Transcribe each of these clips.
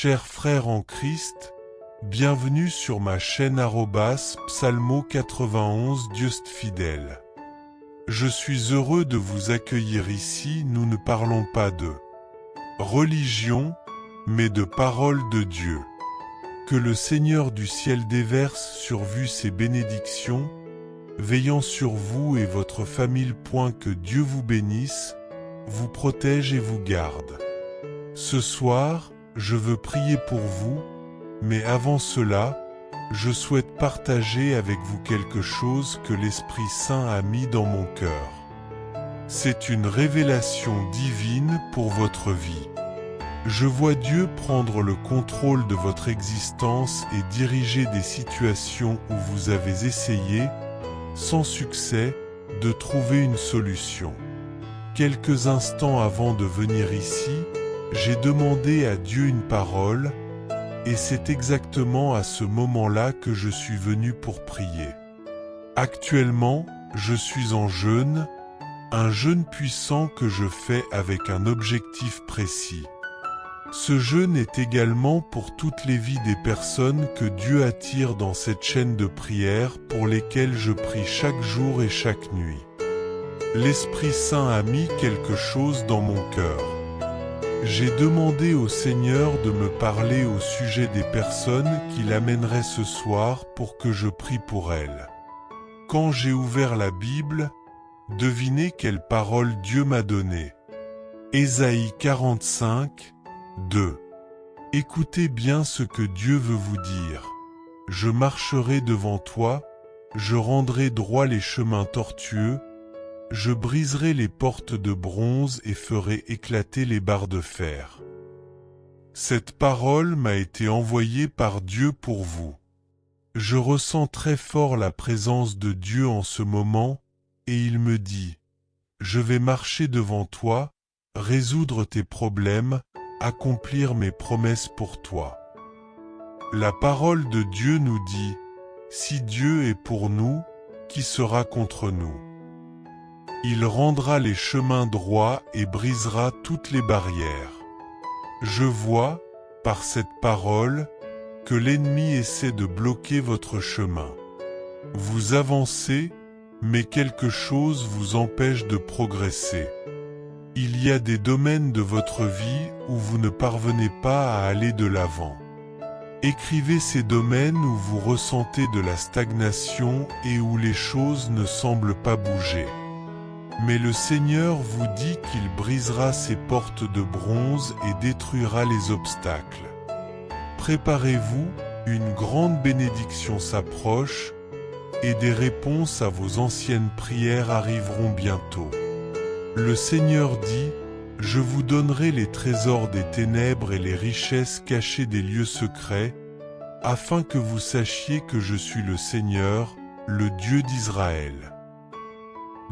Chers frères en Christ, bienvenue sur ma chaîne @psalmo91 Dieuste fidèle. Je suis heureux de vous accueillir ici. Nous ne parlons pas de religion, mais de parole de Dieu. Que le Seigneur du ciel déverse sur vous ses bénédictions, veillant sur vous et votre famille. Que Dieu vous bénisse, vous protège et vous garde. Ce soir, je veux prier pour vous, mais avant cela, je souhaite partager avec vous quelque chose que l'Esprit Saint a mis dans mon cœur. C'est une révélation divine pour votre vie. Je vois Dieu prendre le contrôle de votre existence et diriger des situations où vous avez essayé, sans succès, de trouver une solution. Quelques instants avant de venir ici, j'ai demandé à Dieu une parole, et c'est exactement à ce moment-là que je suis venu pour prier. Actuellement, je suis en jeûne, un jeûne puissant que je fais avec un objectif précis. Ce jeûne est également pour toutes les vies des personnes que Dieu attire dans cette chaîne de prière pour lesquelles je prie chaque jour et chaque nuit. L'Esprit Saint a mis quelque chose dans mon cœur. J'ai demandé au Seigneur de me parler au sujet des personnes qu'il amènerait ce soir pour que je prie pour elles. Quand j'ai ouvert la Bible, devinez quelle parole Dieu m'a donnée. Ésaïe 45, 2. Écoutez bien ce que Dieu veut vous dire. Je marcherai devant toi, je rendrai droit les chemins tortueux, je briserai les portes de bronze et ferai éclater les barres de fer. Cette parole m'a été envoyée par Dieu pour vous. Je ressens très fort la présence de Dieu en ce moment, et il me dit, « Je vais marcher devant toi, résoudre tes problèmes, accomplir mes promesses pour toi. » La parole de Dieu nous dit, « Si Dieu est pour nous, qui sera contre nous ? Il rendra les chemins droits et brisera toutes les barrières. » Je vois, par cette parole, que l'ennemi essaie de bloquer votre chemin. Vous avancez, mais quelque chose vous empêche de progresser. Il y a des domaines de votre vie où vous ne parvenez pas à aller de l'avant. Écrivez ces domaines où vous ressentez de la stagnation et où les choses ne semblent pas bouger. Mais le Seigneur vous dit qu'il brisera ces portes de bronze et détruira les obstacles. Préparez-vous, une grande bénédiction s'approche, et des réponses à vos anciennes prières arriveront bientôt. Le Seigneur dit, « Je vous donnerai les trésors des ténèbres et les richesses cachées des lieux secrets, afin que vous sachiez que je suis le Seigneur, le Dieu d'Israël. »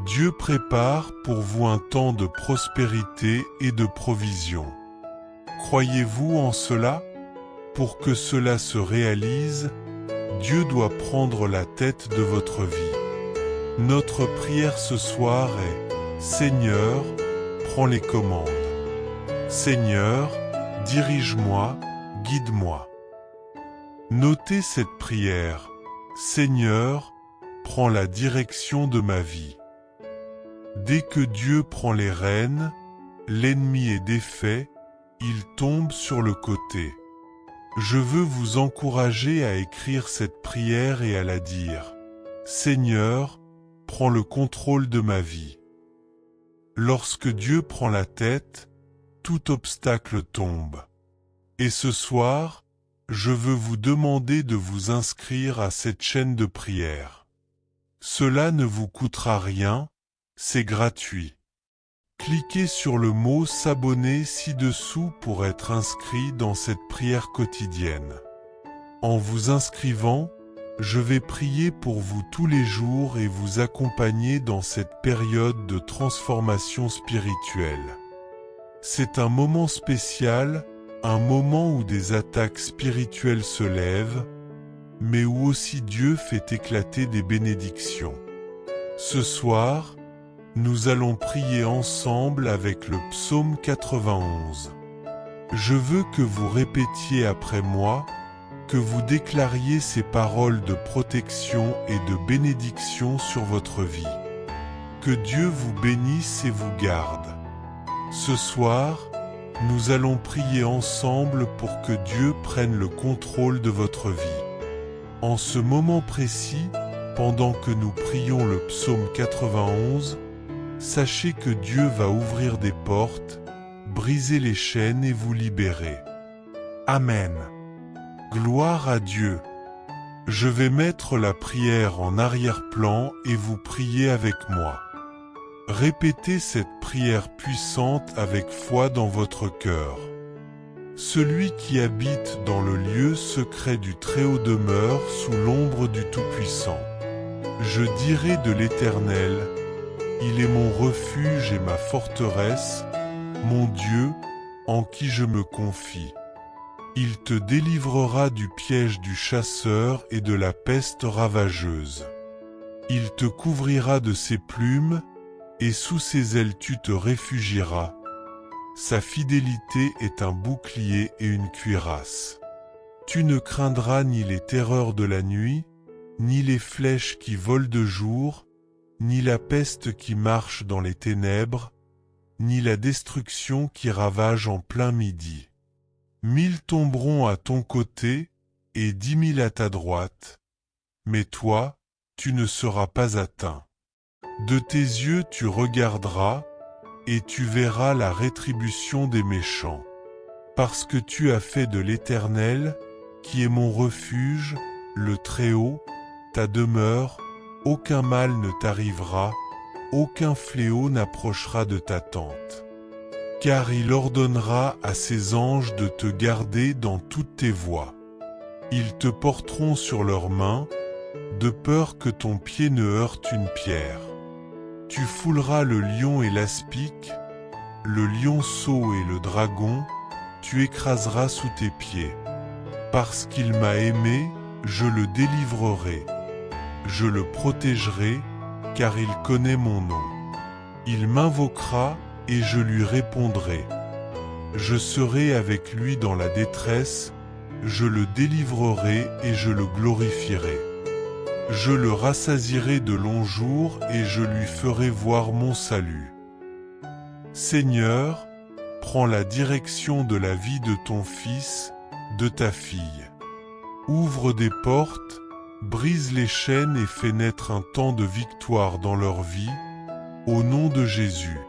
Dieu prépare pour vous un temps de prospérité et de provision. Croyez-vous en cela? Pour que cela se réalise, Dieu doit prendre la tête de votre vie. Notre prière ce soir est « Seigneur, prends les commandes. Seigneur, dirige-moi, guide-moi. » Notez cette prière « Seigneur, prends la direction de ma vie. » Dès que Dieu prend les rênes, l'ennemi est défait, il tombe sur le côté. Je veux vous encourager à écrire cette prière et à la dire. Seigneur, prends le contrôle de ma vie. Lorsque Dieu prend la tête, tout obstacle tombe. Et ce soir, je veux vous demander de vous inscrire à cette chaîne de prière. Cela ne vous coûtera rien, c'est gratuit. Cliquez sur le mot s'abonner ci-dessous pour être inscrit dans cette prière quotidienne. En vous inscrivant, je vais prier pour vous tous les jours et vous accompagner dans cette période de transformation spirituelle. C'est un moment spécial, un moment où des attaques spirituelles se lèvent, mais où aussi Dieu fait éclater des bénédictions. Ce soir, nous allons prier ensemble avec le psaume 91. Je veux que vous répétiez après moi, que vous déclariez ces paroles de protection et de bénédiction sur votre vie. Que Dieu vous bénisse et vous garde. Ce soir, nous allons prier ensemble pour que Dieu prenne le contrôle de votre vie. En ce moment précis, pendant que nous prions le psaume 91, sachez que Dieu va ouvrir des portes, briser les chaînes et vous libérer. Amen. Gloire à Dieu. Je vais mettre la prière en arrière-plan et vous priez avec moi. Répétez cette prière puissante avec foi dans votre cœur. Celui qui habite dans le lieu secret du Très-Haut demeure sous l'ombre du Tout-Puissant. Je dirai de l'Éternel, il est mon refuge et ma forteresse, mon Dieu, en qui je me confie. Il te délivrera du piège du chasseur et de la peste ravageuse. Il te couvrira de ses plumes, et sous ses ailes tu te réfugieras. Sa fidélité est un bouclier et une cuirasse. Tu ne craindras ni les terreurs de la nuit, ni les flèches qui volent de jour, ni la peste qui marche dans les ténèbres, ni la destruction qui ravage en plein midi. 1000 tomberont à ton côté, et 10 000 à ta droite, mais toi, tu ne seras pas atteint. De tes yeux tu regarderas, et tu verras la rétribution des méchants. Parce que tu as fait de l'Éternel, qui est mon refuge, le Très-Haut, ta demeure, aucun mal ne t'arrivera, aucun fléau n'approchera de ta tente. Car il ordonnera à ses anges de te garder dans toutes tes voies. Ils te porteront sur leurs mains, de peur que ton pied ne heurte une pierre. Tu fouleras le lion et l'aspic, le lionceau et le dragon, tu écraseras sous tes pieds. Parce qu'il m'a aimé, je le délivrerai. Je le protégerai, car il connaît mon nom. Il m'invoquera, et je lui répondrai. Je serai avec lui dans la détresse, je le délivrerai et je le glorifierai. Je le rassasierai de longs jours et je lui ferai voir mon salut. Seigneur, prends la direction de la vie de ton fils, de ta fille. Ouvre des portes, brise les chaînes et fais naître un temps de victoire dans leur vie, au nom de Jésus.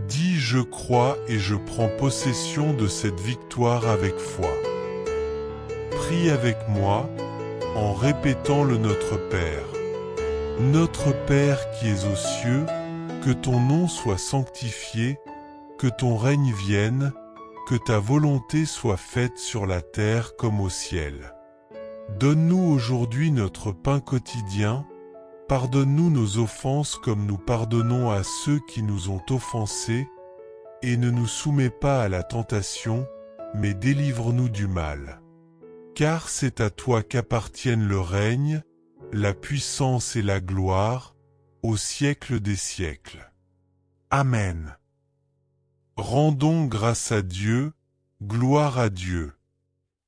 Dis je crois et je prends possession de cette victoire avec foi. Prie avec moi, en répétant le Notre Père. Notre Père qui es aux cieux, que ton nom soit sanctifié, que ton règne vienne, que ta volonté soit faite sur la terre comme au ciel. Donne-nous aujourd'hui notre pain quotidien, pardonne-nous nos offenses comme nous pardonnons à ceux qui nous ont offensés, et ne nous soumets pas à la tentation, mais délivre-nous du mal. Car c'est à toi qu'appartiennent le règne, la puissance et la gloire, au siècle des siècles. Amen. Rendons grâce à Dieu, gloire à Dieu.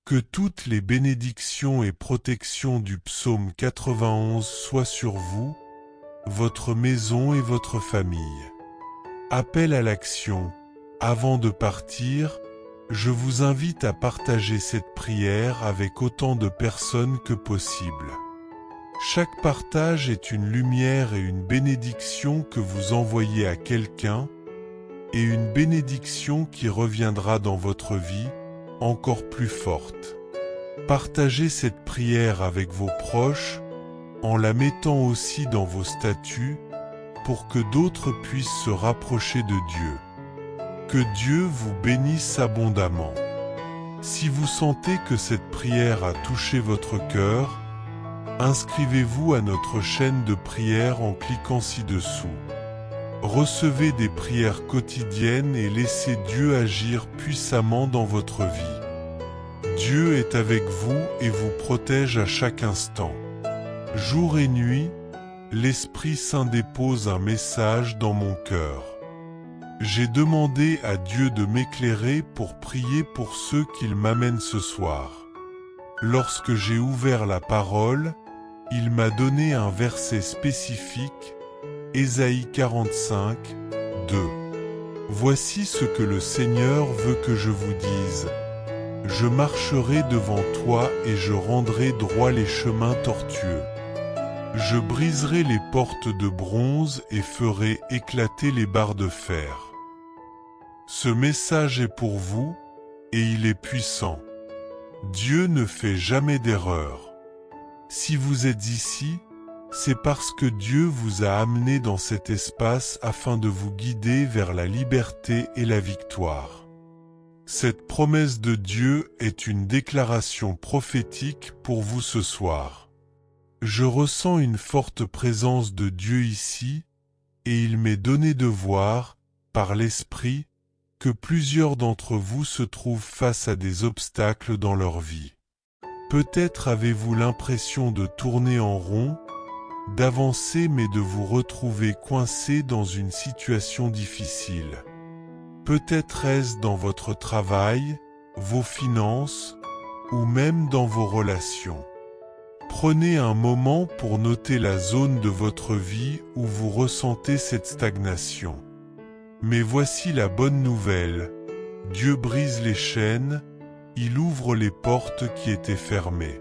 Que toutes les bénédictions et protections du psaume 91 soient sur vous, votre maison et votre famille. Appel à l'action. Avant de partir, je vous invite à partager cette prière avec autant de personnes que possible. Chaque partage est une lumière et une bénédiction que vous envoyez à quelqu'un, et une bénédiction qui reviendra dans votre vie, encore plus forte. Partagez cette prière avec vos proches, en la mettant aussi dans vos statuts, pour que d'autres puissent se rapprocher de Dieu. Que Dieu vous bénisse abondamment. Si vous sentez que cette prière a touché votre cœur, inscrivez-vous à notre chaîne de prière en cliquant ci-dessous. Recevez des prières quotidiennes et laissez Dieu agir puissamment dans votre vie. Dieu est avec vous et vous protège à chaque instant. Jour et nuit, l'Esprit Saint dépose un message dans mon cœur. J'ai demandé à Dieu de m'éclairer pour prier pour ceux qu'il m'amène ce soir. Lorsque j'ai ouvert la parole, il m'a donné un verset spécifique, Ésaïe 45, 2. Voici ce que le Seigneur veut que je vous dise. Je marcherai devant toi et je rendrai droit les chemins tortueux. Je briserai les portes de bronze et ferai éclater les barres de fer. Ce message est pour vous, et il est puissant. Dieu ne fait jamais d'erreur. Si vous êtes ici, c'est parce que Dieu vous a amené dans cet espace afin de vous guider vers la liberté et la victoire. Cette promesse de Dieu est une déclaration prophétique pour vous ce soir. Je ressens une forte présence de Dieu ici, et il m'est donné de voir, par l'Esprit, que plusieurs d'entre vous se trouvent face à des obstacles dans leur vie. Peut-être avez-vous l'impression de tourner en rond, d'avancer mais de vous retrouver coincé dans une situation difficile. Peut-être est-ce dans votre travail, vos finances, ou même dans vos relations. Prenez un moment pour noter la zone de votre vie où vous ressentez cette stagnation. Mais voici la bonne nouvelle, Dieu brise les chaînes, il ouvre les portes qui étaient fermées.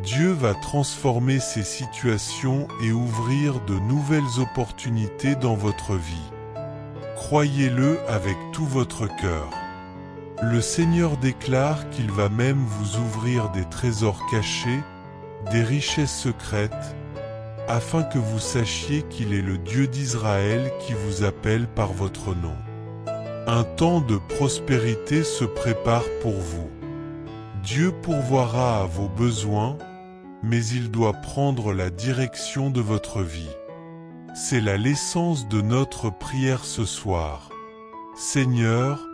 Dieu va transformer ces situations et ouvrir de nouvelles opportunités dans votre vie. Croyez-le avec tout votre cœur. Le Seigneur déclare qu'il va même vous ouvrir des trésors cachés, des richesses secrètes, afin que vous sachiez qu'il est le Dieu d'Israël qui vous appelle par votre nom. Un temps de prospérité se prépare pour vous. Dieu pourvoira à vos besoins, mais il doit prendre la direction de votre vie. C'est l'essence de notre prière ce soir. Seigneur,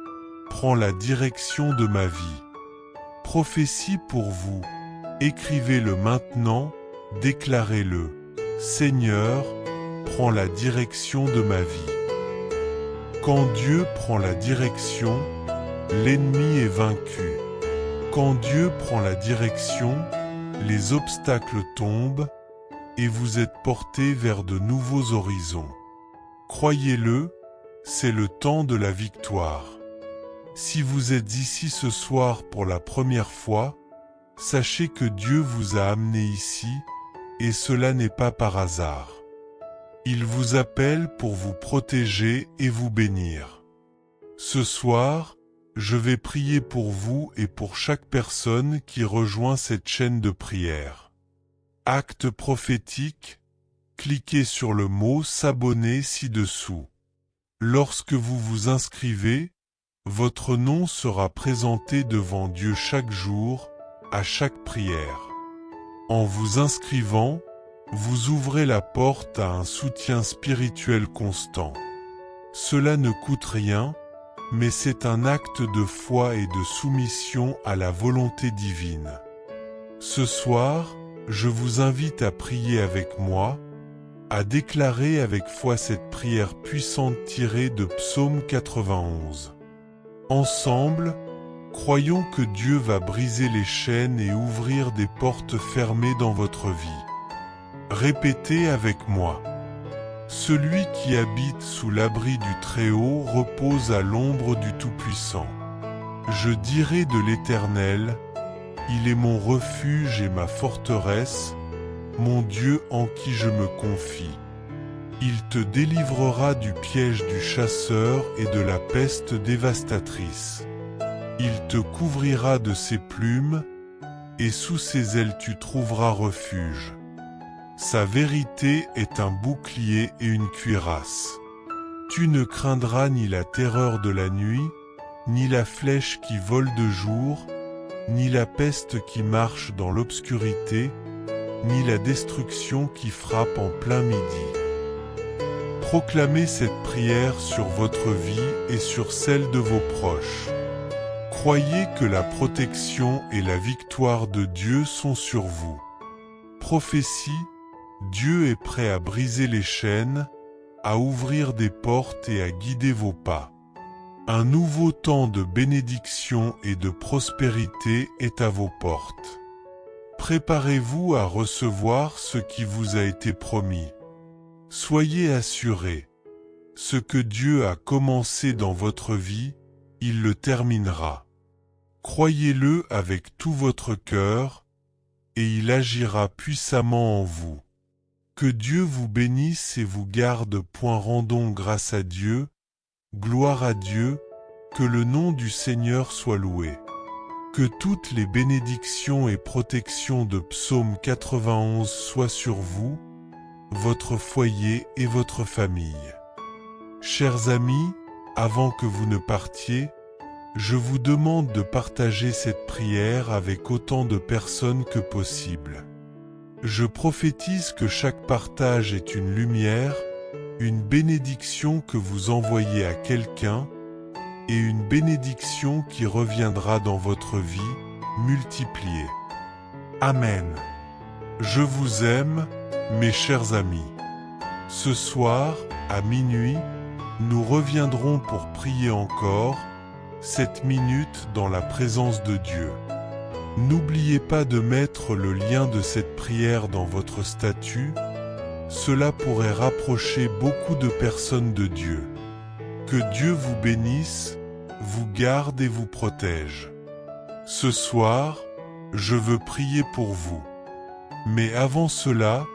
prends la direction de ma vie. Prophétie pour vous. Écrivez-le maintenant, déclarez-le. Seigneur, prends la direction de ma vie. Quand Dieu prend la direction, l'ennemi est vaincu. Quand Dieu prend la direction, les obstacles tombent et vous êtes portés vers de nouveaux horizons. Croyez-le, c'est le temps de la victoire. Si vous êtes ici ce soir pour la première fois, sachez que Dieu vous a amené ici, et cela n'est pas par hasard. Il vous appelle pour vous protéger et vous bénir. Ce soir, je vais prier pour vous et pour chaque personne qui rejoint cette chaîne de prière. Acte prophétique, cliquez sur le mot « S'abonner » ci-dessous. Lorsque vous vous inscrivez, votre nom sera présenté devant Dieu chaque jour, à chaque prière. En vous inscrivant, vous ouvrez la porte à un soutien spirituel constant. Cela ne coûte rien, mais c'est un acte de foi et de soumission à la volonté divine. Ce soir, je vous invite à prier avec moi, à déclarer avec foi cette prière puissante tirée de Psaume 91. Ensemble, croyons que Dieu va briser les chaînes et ouvrir des portes fermées dans votre vie. Répétez avec moi. Celui qui habite sous l'abri du Très-Haut repose à l'ombre du Tout-Puissant. Je dirai de l'Éternel, il est mon refuge et ma forteresse, mon Dieu en qui je me confie. Il te délivrera du piège du chasseur et de la peste dévastatrice. Il te couvrira de ses plumes, et sous ses ailes tu trouveras refuge. Sa vérité est un bouclier et une cuirasse. Tu ne craindras ni la terreur de la nuit, ni la flèche qui vole de jour, ni la peste qui marche dans l'obscurité, ni la destruction qui frappe en plein midi. Proclamez cette prière sur votre vie et sur celle de vos proches. Croyez que la protection et la victoire de Dieu sont sur vous. Prophétie, Dieu est prêt à briser les chaînes, à ouvrir des portes et à guider vos pas. Un nouveau temps de bénédiction et de prospérité est à vos portes. Préparez-vous à recevoir ce qui vous a été promis. Soyez assurés, ce que Dieu a commencé dans votre vie, il le terminera. Croyez-le avec tout votre cœur, et il agira puissamment en vous. Que Dieu vous bénisse et vous garde. Rendons grâce à Dieu, gloire à Dieu, que le nom du Seigneur soit loué. Que toutes les bénédictions et protections de Psaume 91 soient sur vous, votre foyer et votre famille. Chers amis, avant que vous ne partiez, je vous demande de partager cette prière avec autant de personnes que possible. Je prophétise que chaque partage est une lumière, une bénédiction que vous envoyez à quelqu'un, et une bénédiction qui reviendra dans votre vie, multipliée. Amen. Je vous aime, mes chers amis. Ce soir, à minuit, nous reviendrons pour prier encore, 7 minutes dans la présence de Dieu. N'oubliez pas de mettre le lien de cette prière dans votre statut, cela pourrait rapprocher beaucoup de personnes de Dieu. Que Dieu vous bénisse, vous garde et vous protège. Ce soir, je veux prier pour vous. Mais avant cela,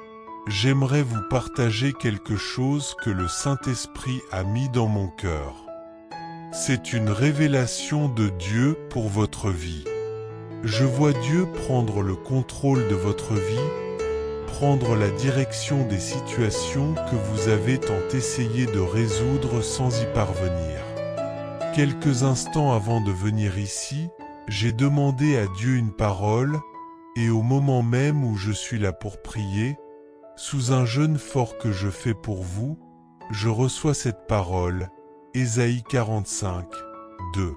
j'aimerais vous partager quelque chose que le Saint-Esprit a mis dans mon cœur. C'est une révélation de Dieu pour votre vie. Je vois Dieu prendre le contrôle de votre vie, prendre la direction des situations que vous avez tant essayé de résoudre sans y parvenir. Quelques instants avant de venir ici, j'ai demandé à Dieu une parole, et au moment même où je suis là pour prier, sous un jeûne fort que je fais pour vous, je reçois cette parole, Ésaïe 45, 2.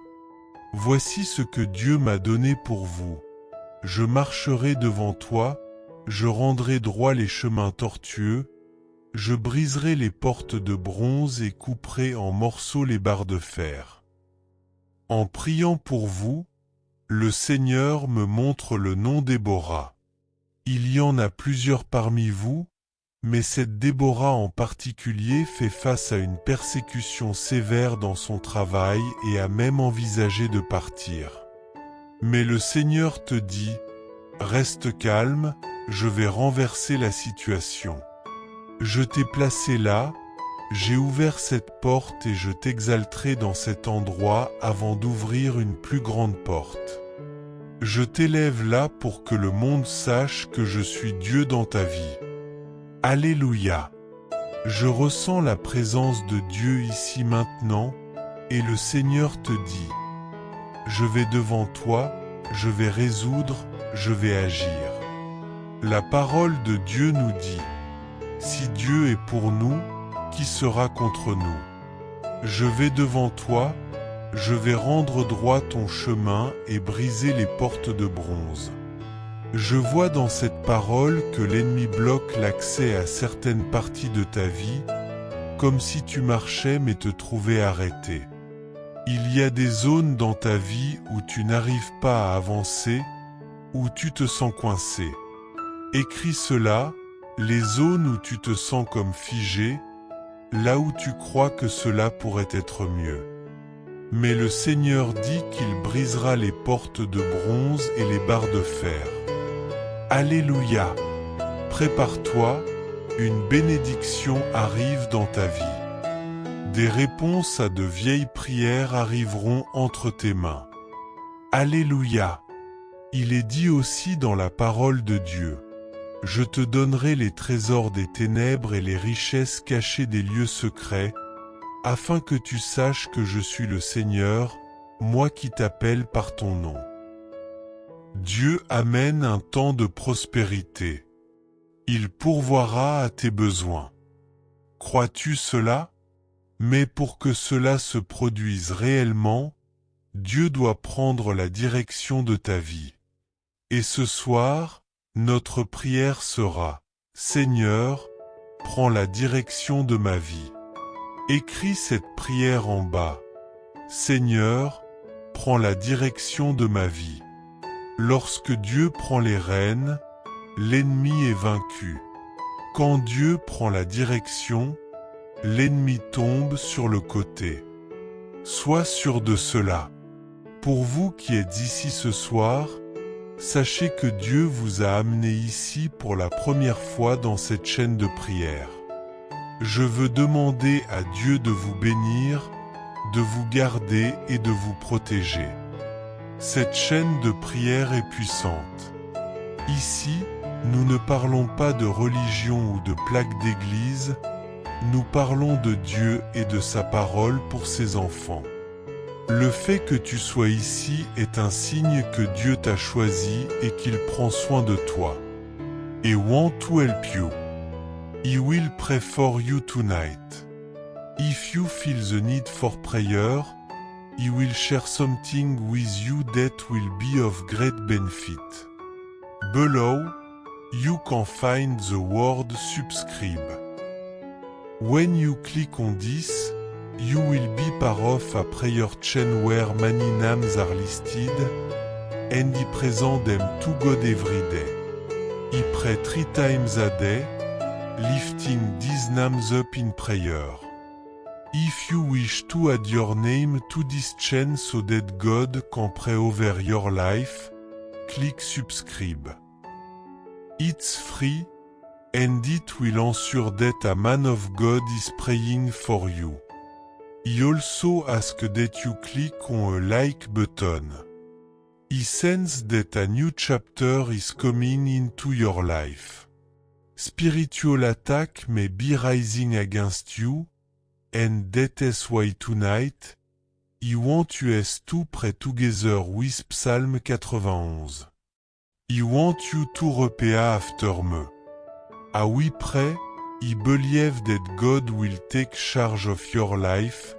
Voici ce que Dieu m'a donné pour vous. Je marcherai devant toi, je rendrai droit les chemins tortueux, je briserai les portes de bronze et couperai en morceaux les barres de fer. En priant pour vous, le Seigneur me montre le nom Déborah. Il y en a plusieurs parmi vous, mais cette Déborah en particulier fait face à une persécution sévère dans son travail et a même envisagé de partir. Mais le Seigneur te dit, reste calme, je vais renverser la situation. Je t'ai placé là, j'ai ouvert cette porte et je t'exalterai dans cet endroit avant d'ouvrir une plus grande porte. Je t'élève là pour que le monde sache que je suis Dieu dans ta vie. Alléluia. Je ressens la présence de Dieu ici maintenant, et le Seigneur te dit, je vais devant toi, je vais résoudre, je vais agir. La parole de Dieu nous dit, si Dieu est pour nous, qui sera contre nous? Je vais devant toi, je vais rendre droit ton chemin et briser les portes de bronze. Je vois dans cette parole que l'ennemi bloque l'accès à certaines parties de ta vie, comme si tu marchais mais te trouvais arrêté. Il y a des zones dans ta vie où tu n'arrives pas à avancer, où tu te sens coincé. Écris cela, les zones où tu te sens comme figé, là où tu crois que cela pourrait être mieux. Mais le Seigneur dit qu'il brisera les portes de bronze et les barres de fer. Alléluia! Prépare-toi, une bénédiction arrive dans ta vie. Des réponses à de vieilles prières arriveront entre tes mains. Alléluia! Il est dit aussi dans la parole de Dieu. Je te donnerai les trésors des ténèbres et les richesses cachées des lieux secrets, afin que tu saches que je suis le Seigneur, moi qui t'appelle par ton nom. Dieu amène un temps de prospérité. Il pourvoira à tes besoins. Crois-tu cela? Mais pour que cela se produise réellement, Dieu doit prendre la direction de ta vie. Et ce soir, notre prière sera, Seigneur, prends la direction de ma vie. Écris cette prière en bas. Seigneur, prends la direction de ma vie. Lorsque Dieu prend les rênes, l'ennemi est vaincu. Quand Dieu prend la direction, l'ennemi tombe sur le côté. Sois sûr de cela. Pour vous qui êtes ici ce soir, sachez que Dieu vous a amené ici pour la première fois dans cette chaîne de prière. Je veux demander à Dieu de vous bénir, de vous garder et de vous protéger. Cette chaîne de prière est puissante. Ici, nous ne parlons pas de religion ou de plaque d'église, nous parlons de Dieu et de sa parole pour ses enfants. Le fait que tu sois ici est un signe que Dieu t'a choisi et qu'il prend soin de toi. He want to help you. He will pray for you tonight. If you feel the need for prayer, He will share something with you that will be of great benefit. Below, you can find the word subscribe. When you click on this, you will be part of a prayer chain where many names are listed, and He present them to God every day. He pray 3 times a day, lifting these names up in prayer. If you wish to add your name to this chain so that God can pray over your life, click subscribe. It's free, and it will ensure that a man of God is praying for you. He also asks that you click on a like button. He senses that a new chapter is coming into your life. Spiritual attack may be rising against you, and that is why tonight, He wants us to pray together with Psalm 91. He wants you to repeat after me. As we pray, He believes that God will take charge of your life,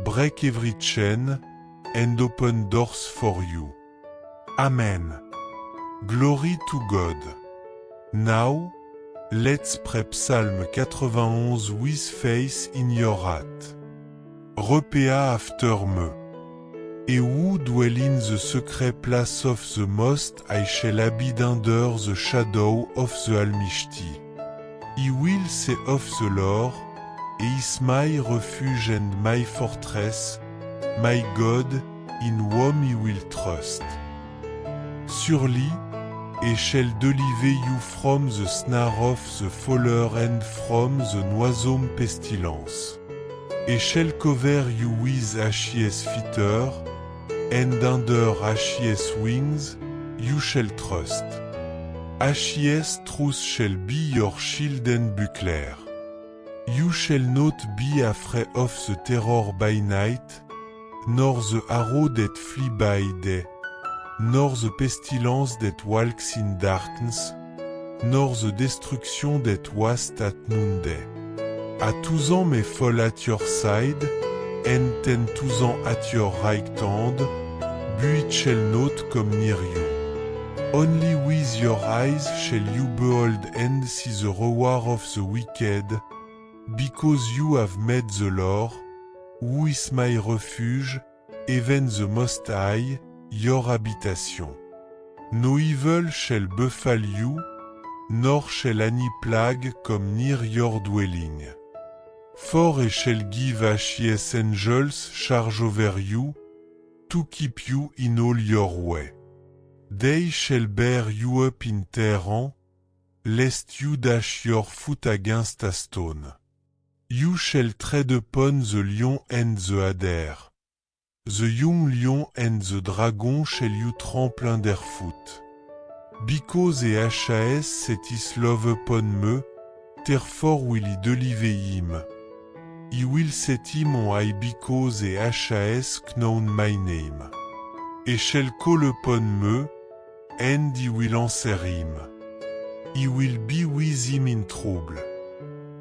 break every chain, and open doors for you. Amen. Glory to God. Now, let's pray Psalm 91 with faith in your heart. Repeat after me. He who dwell in the secret place of the Most High shall abide under the shadow of the Almighty. He will say of the Lord, He is my refuge and my fortress, my God, in whom He will trust. Surely, He shall deliver you from the snare of the fowler and from the noisome pestilence. He shall cover you with ashes fetter, and under ashes wings you shall trust. Ashes truth shall be your shield and buckler. You shall not be afraid of the terror by night, nor the arrow that flee by day, nor the pestilence that walks in darkness, nor the destruction that wastes at noonday. A 2 may fall at your side, and 10,000 at your right hand, but it shall not come near you. Only with your eyes shall you behold and see the reward of the wicked, because you have made the Lord, who is my refuge, even the Most High, your habitation. No evil shall befall you, nor shall any plague come near your dwelling. For He shall give His angels charge over you, to keep you in all your way. They shall bear you up in terror, lest you dash your foot against a stone. You shall tread upon the lion and the adder. The young lion and the dragon shall you trample underfoot. Because He has set His love upon me, therefore will He deliver him. He will set him on high because He has known my name. He shall call upon me, and He will answer him. He will be with him in trouble.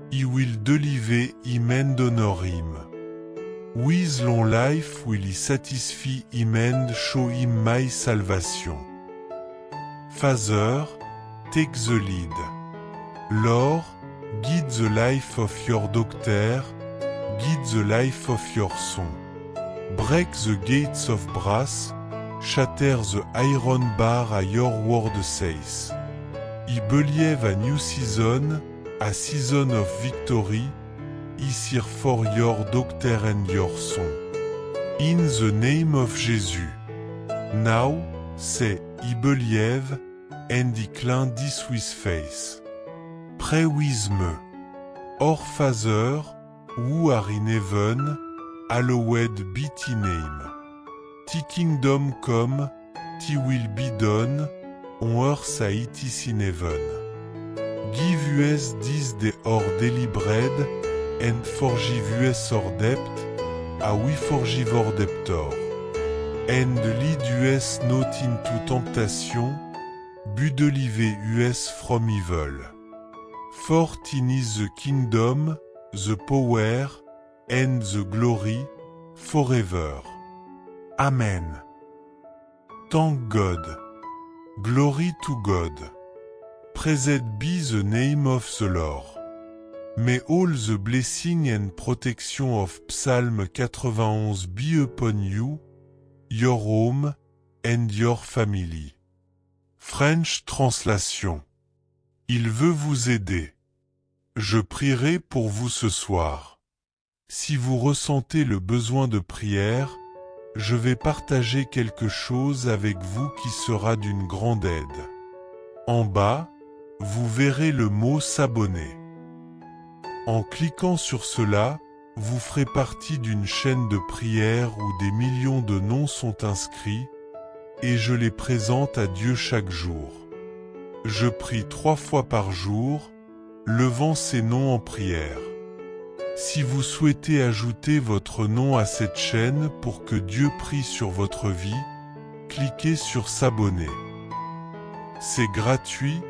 He will deliver him and honor him. With long life will He satisfy him and show him my salvation. Father, take the lead. Lord, guide the life of your daughter, guide the life of your son. Break the gates of brass, shatter the iron bar as your word says. I believe a new season, a season of victory, is here for your daughter and your son. In the name of Jesus. Now, say, I believe, and declare this with faith. Pray with me. Our Father, who art in heaven, hallowed be thy name. Thy kingdom come, thy will be done, on earth as it is in heaven. Give us this day our daily bread, and forgive us our debt, as we forgive our debtors. And lead us not into temptation, but deliver us from evil. For thine is the kingdom, the power, and the glory, forever. Amen. Thank God. Glory to God. Praised be the name of the Lord. May all the blessing and protection of Psalm 91 be upon you, your home, and your family. French translation. Il veut vous aider. Je prierai pour vous ce soir. Si vous ressentez le besoin de prière, je vais partager quelque chose avec vous qui sera d'une grande aide. En bas, vous verrez le mot s'abonner. En cliquant sur cela, vous ferez partie d'une chaîne de prière où des millions de noms sont inscrits, et je les présente à Dieu chaque jour. Je prie 3 fois par jour, levant ces noms en prière. Si vous souhaitez ajouter votre nom à cette chaîne pour que Dieu prie sur votre vie, cliquez sur s'abonner. C'est gratuit,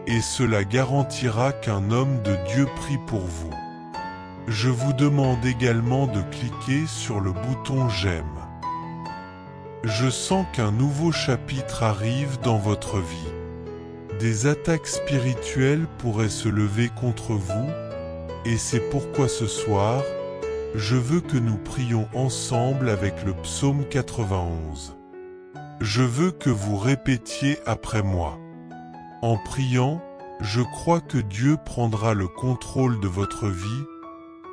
et cela garantira qu'un homme de Dieu prie pour vous. Je vous demande également de cliquer sur le bouton j'aime. Je sens qu'un nouveau chapitre arrive dans votre vie. Des attaques spirituelles pourraient se lever contre vous, et c'est pourquoi ce soir, je veux que nous prions ensemble avec le psaume 91. Je veux que vous répétiez après moi. En priant, je crois que Dieu prendra le contrôle de votre vie,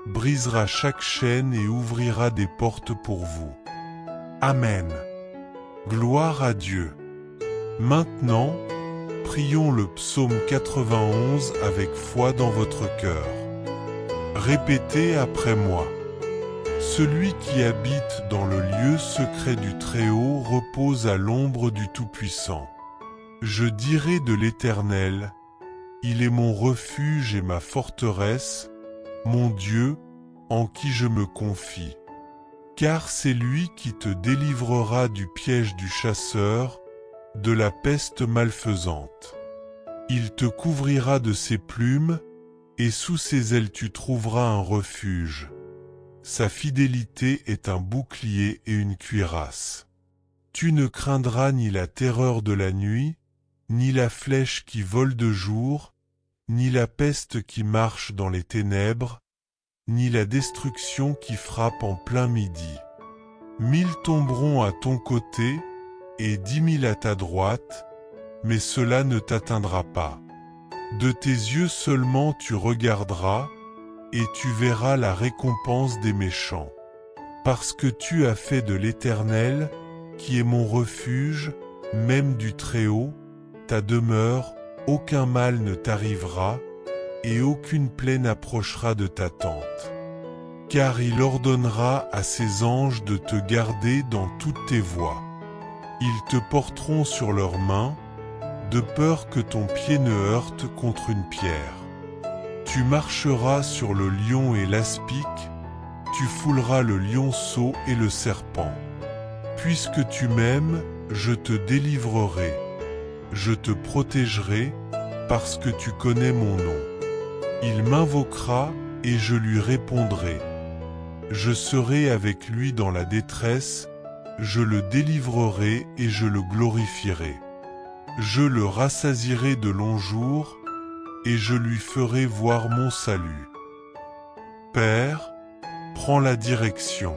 brisera chaque chaîne et ouvrira des portes pour vous. Amen. Gloire à Dieu. Maintenant, prions le psaume 91 avec foi dans votre cœur. Répétez après moi. Celui qui habite dans le lieu secret du Très-Haut repose à l'ombre du Tout-Puissant. Je dirai de l'Éternel, il est mon refuge et ma forteresse, mon Dieu, en qui je me confie. Car c'est lui qui te délivrera du piège du chasseur, de la peste malfaisante. Il te couvrira de ses plumes, et sous ses ailes tu trouveras un refuge. Sa fidélité est un bouclier et une cuirasse. Tu ne craindras ni la terreur de la nuit, ni la flèche qui vole de jour, ni la peste qui marche dans les ténèbres, ni la destruction qui frappe en plein midi. 1000 tomberont à ton côté, et 10 000 à ta droite, mais cela ne t'atteindra pas. De tes yeux seulement tu regarderas, et tu verras la récompense des méchants. Parce que tu as fait de l'Éternel, qui est mon refuge, même du Très-Haut, ta demeure, aucun mal ne t'arrivera, et aucune plaie n'approchera de ta tente. Car il ordonnera à ses anges de te garder dans toutes tes voies. Ils te porteront sur leurs mains, de peur que ton pied ne heurte contre une pierre. Tu marcheras sur le lion et l'aspic, tu fouleras le lionceau et le serpent. Puisque tu m'aimes, je te délivrerai. Je te protégerai, parce que tu connais mon nom. Il m'invoquera, et je lui répondrai. Je serai avec lui dans la détresse, je le délivrerai et je le glorifierai. Je le rassasierai de longs jours, et je lui ferai voir mon salut. Père, prends la direction.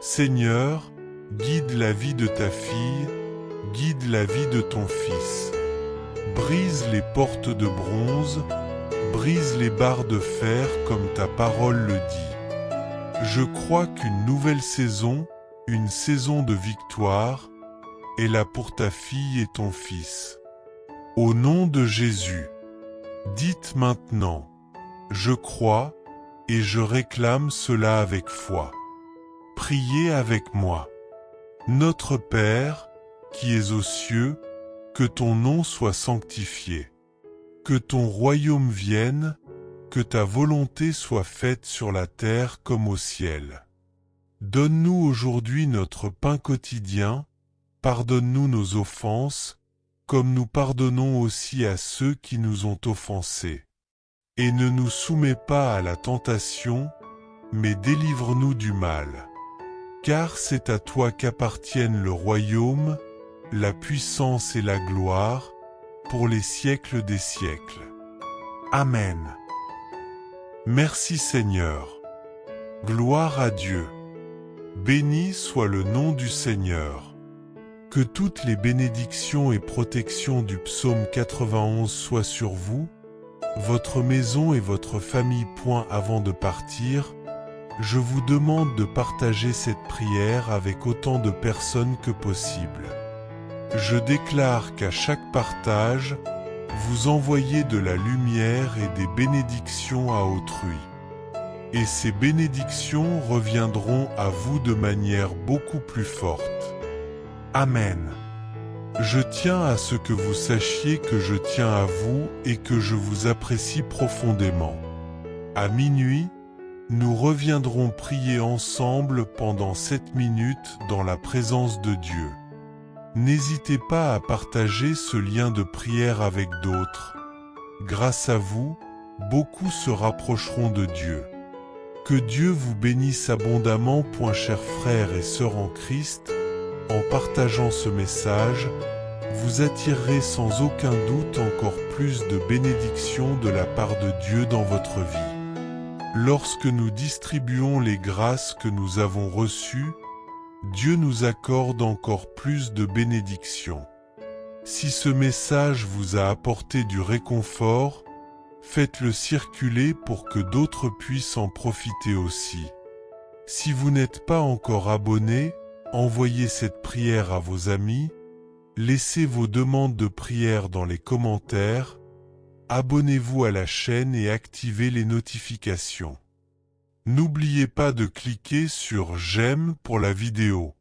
Seigneur, guide la vie de ta fille, guide la vie de ton fils. Brise les portes de bronze, brise les barres de fer comme ta parole le dit. Je crois qu'une nouvelle saison, une saison de victoire, est là pour ta fille et ton fils. Au nom de Jésus, dites maintenant, je crois et je réclame cela avec foi. Priez avec moi. Notre Père, qui es aux cieux, que ton nom soit sanctifié. Que ton royaume vienne, que ta volonté soit faite sur la terre comme au ciel. Donne-nous aujourd'hui notre pain quotidien, pardonne-nous nos offenses, comme nous pardonnons aussi à ceux qui nous ont offensés. Et ne nous soumets pas à la tentation, mais délivre-nous du mal. Car c'est à toi qu'appartiennent le royaume, la puissance et la gloire, pour les siècles des siècles. Amen. Merci Seigneur. Gloire à Dieu. Béni soit le nom du Seigneur. Que toutes les bénédictions et protections du psaume 91 soient sur vous, votre maison et votre famille. Avant de partir, je vous demande de partager cette prière avec autant de personnes que possible. Je déclare qu'à chaque partage, vous envoyez de la lumière et des bénédictions à autrui. Et ces bénédictions reviendront à vous de manière beaucoup plus forte. Amen. Je tiens à ce que vous sachiez que je tiens à vous et que je vous apprécie profondément. À minuit, nous reviendrons prier ensemble pendant 7 minutes dans la présence de Dieu. N'hésitez pas à partager ce lien de prière avec d'autres. Grâce à vous, beaucoup se rapprocheront de Dieu. Que Dieu vous bénisse abondamment. Chers frères et sœurs en Christ, en partageant ce message, vous attirerez sans aucun doute encore plus de bénédictions de la part de Dieu dans votre vie. Lorsque nous distribuons les grâces que nous avons reçues, Dieu nous accorde encore plus de bénédictions. Si ce message vous a apporté du réconfort, faites-le circuler pour que d'autres puissent en profiter aussi. Si vous n'êtes pas encore abonné, envoyez cette prière à vos amis, laissez vos demandes de prière dans les commentaires, abonnez-vous à la chaîne et activez les notifications. N'oubliez pas de cliquer sur j'aime pour la vidéo.